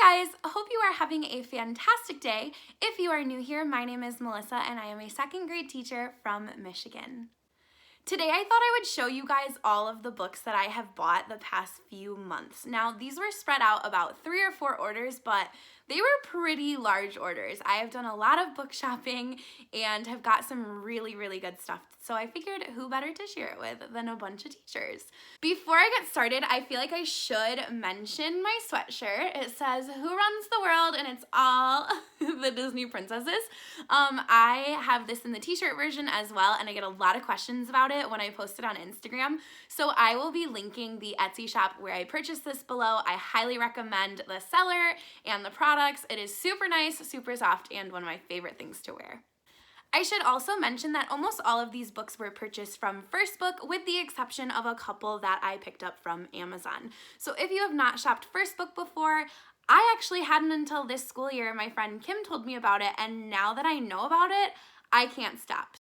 Hi guys, hope you are having a fantastic day. If you are new here, my name is Melissa and I am a second grade teacher from Michigan. Today I thought I would show you guys all of the books that I have bought the past few months. Now these were spread out about 3 or 4 orders, but they were pretty large orders. I have done a lot of book shopping and have got some really good stuff. So I figured who better to share it with than a bunch of teachers. Before I get started, I feel like I should mention my sweatshirt. It says, "Who runs the world?" and it's all the Disney princesses. I have this in the t-shirt version as well, and I get a lot of questions about it when I post it on Instagram. So I will be linking the Etsy shop where I purchased this below. I highly recommend the seller and the products. It is super nice, super soft, and one of my favorite things to wear. I should also mention that almost all of these books were purchased from First Book, with the exception of a couple that I picked up from Amazon. So if you have not shopped First Book before, I actually hadn't until this school year. My friend Kim told me about it, and now that I know about it, I can't stop.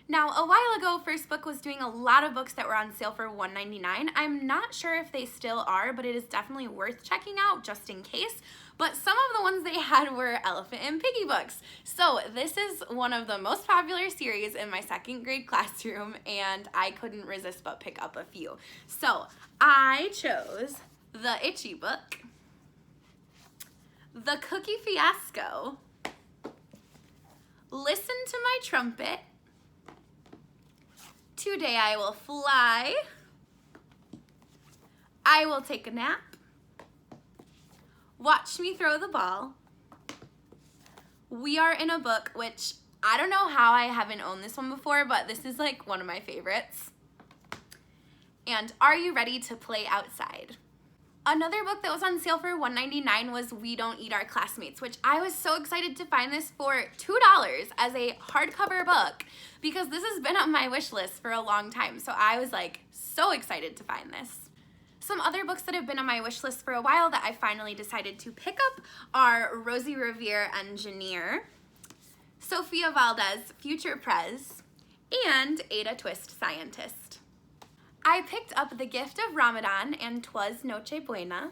Now, a while ago, First Book was doing a lot of books that were on sale for $1.99. I'm not sure if they still are, but it is definitely worth checking out just in case. But some of the ones they had were Elephant and Piggie books. So this is one of the most popular series in my second grade classroom, and I couldn't resist but pick up a few. So I chose the Itchy book, the Cookie Fiasco, Listen to My Trumpet, Today I Will Fly, I Will Take a Nap, Watch Me Throw the Ball, We Are in a Book, which I don't know how I haven't owned this one before, but this is like one of my favorites, and Are You Ready to Play Outside? Another book that was on sale for $1.99 was We Don't Eat Our Classmates, which I was so excited to find this for $2 as a hardcover book because this has been on my wish list for a long time. So I was like so excited to find this. Some other books that have been on my wish list for a while that I finally decided to pick up are Rosie Revere, Engineer, Sophia Valdez, Future Prez, and Ada Twist, Scientist. I picked up The Gift of Ramadan and 'Twas Noche Buena.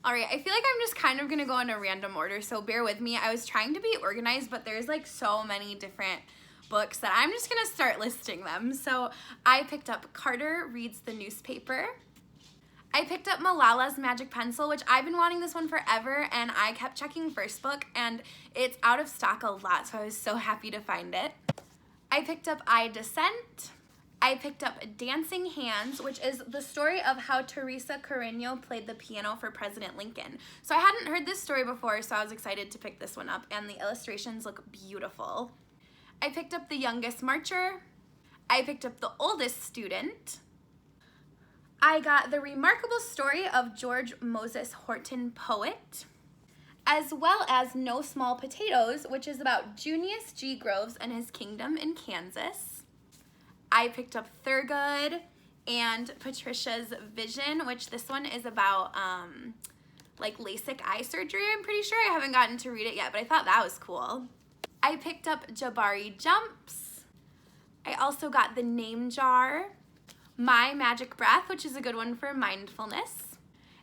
All right, I feel like I'm just kind of gonna go in a random order, so bear with me. I was trying to be organized, but there's like so many different books that I'm just gonna start listing them. So I picked up Carter Reads the Newspaper. I picked up Malala's Magic Pencil, which I've been wanting this one forever, and I kept checking First Book, and it's out of stock a lot, so I was so happy to find it. I picked up I Dissent. I picked up Dancing Hands, which is the story of how Teresa Carreño played the piano for President Lincoln. So I hadn't heard this story before, so I was excited to pick this one up, and the illustrations look beautiful. I picked up The Youngest Marcher. I picked up The Oldest Student. I got The Remarkable Story of George Moses Horton, Poet, as well as No Small Potatoes, which is about Junius G. Groves and his kingdom in Kansas. I picked up Thurgood and Patricia's Vision, which this one is about like LASIK eye surgery, I'm pretty sure. I haven't gotten to read it yet, but I thought that was cool. I picked up Jabari Jumps. I also got The Name Jar, My Magic Breath, which is a good one for mindfulness.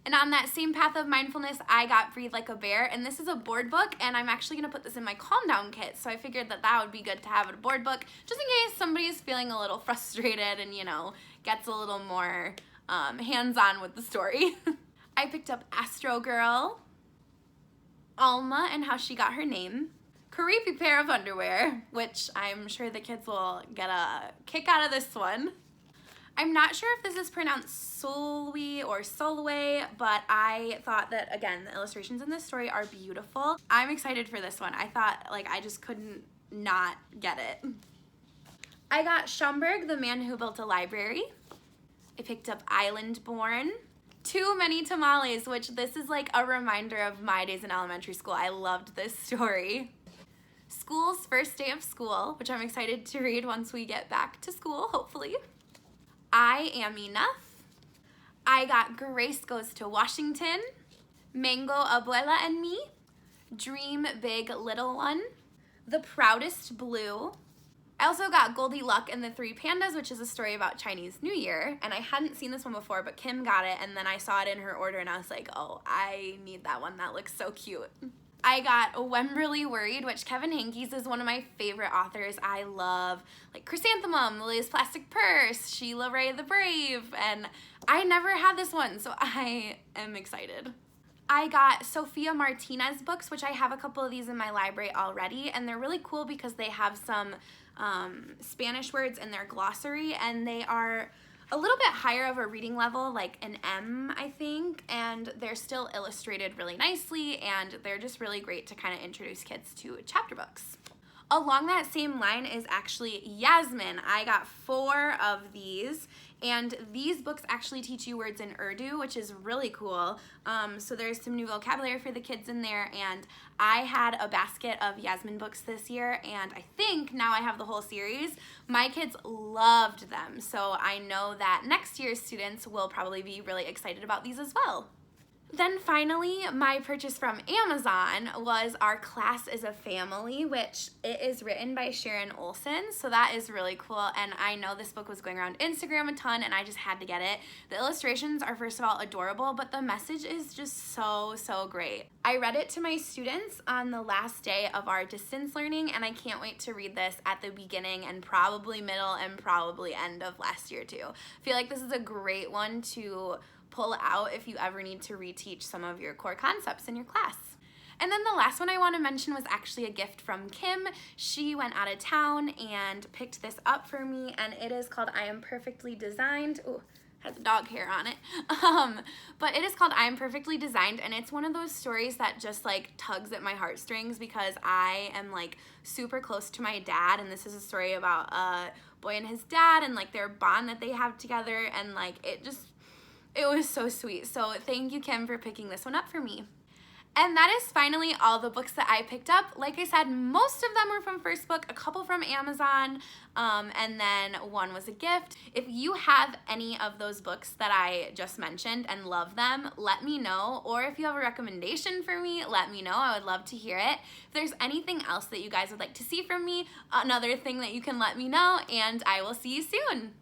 And on that same path of mindfulness, I got Breathe Like a Bear, and this is a board book, and I'm actually going to put this in my Calm Down kit, so I figured that that would be good to have a board book, just in case somebody's feeling a little frustrated and, you know, gets a little more hands-on with the story. I picked up Astro Girl, Alma and How She Got Her Name, Creepy Pair of Underwear, which I'm sure the kids will get a kick out of this one. I'm not sure if this is pronounced Solway or Solway, but I thought that, again, the illustrations in this story are beautiful. I'm excited for this one. I thought, like, I just couldn't not get it. I got Schomburg, The Man Who Built a Library. I picked up Island Born. Too Many Tamales, which this is like a reminder of my days in elementary school. I loved this story. School's First Day of School, which I'm excited to read once we get back to school, hopefully. I Am Enough. I got Grace Goes to Washington, Mango, Abuela and Me, Dream Big Little One, The Proudest Blue, I also got Goldie Luck and the Three Pandas, which is a story about Chinese New Year, and I hadn't seen this one before, but Kim got it, and then I saw it in her order, and I was like, oh, I need that one. That looks so cute. I got Wemberly Worried, which Kevin Henkes is one of my favorite authors. I love like Chrysanthemum, Lily's Plastic Purse, Sheila Ray the Brave, and I never had this one, so I am excited. I got Sophia Martinez books, which I have a couple of these in my library already, and they're really cool because they have some Spanish words in their glossary, and they are a little bit higher of a reading level, like an M, I think, and they're still illustrated really nicely, and they're just really great to kind of introduce kids to chapter books. Along that same line is actually Yasmin. I got 4 of these, and these books actually teach you words in Urdu, which is really cool. So there's some new vocabulary for the kids in there, and I had a basket of Yasmin books this year, and I think now I have the whole series. My kids loved them, so I know that next year's students will probably be really excited about these as well. Then finally, my purchase from Amazon was Our Class is a Family, which it is written by Sharon Olson, so that is really cool, and I know this book was going around Instagram a ton, and I just had to get it. The illustrations are, first of all, adorable, but the message is just so, so great. I read it to my students on the last day of our distance learning, and I can't wait to read this at the beginning and probably middle and probably end of last year, too. I feel like this is a great one to pull out if you ever need to reteach some of your core concepts in your class. And then the last one I want to mention was actually a gift from Kim. She went out of town and picked this up for me, and it is called I Am Perfectly Designed. Ooh, has dog hair on it. But it is called I Am Perfectly Designed, and it's one of those stories that just like tugs at my heartstrings because I am like super close to my dad, and this is a story about a boy and his dad and like their bond that they have together, and like it was so sweet. So thank you, Kim, for picking this one up for me. And that is finally all the books that I picked up. Like I said, most of them were from First Book, a couple from Amazon, and then one was a gift. If you have any of those books that I just mentioned and love them, let me know. Or if you have a recommendation for me, let me know. I would love to hear it. If there's anything else that you guys would like to see from me, another thing that you can let me know, and I will see you soon.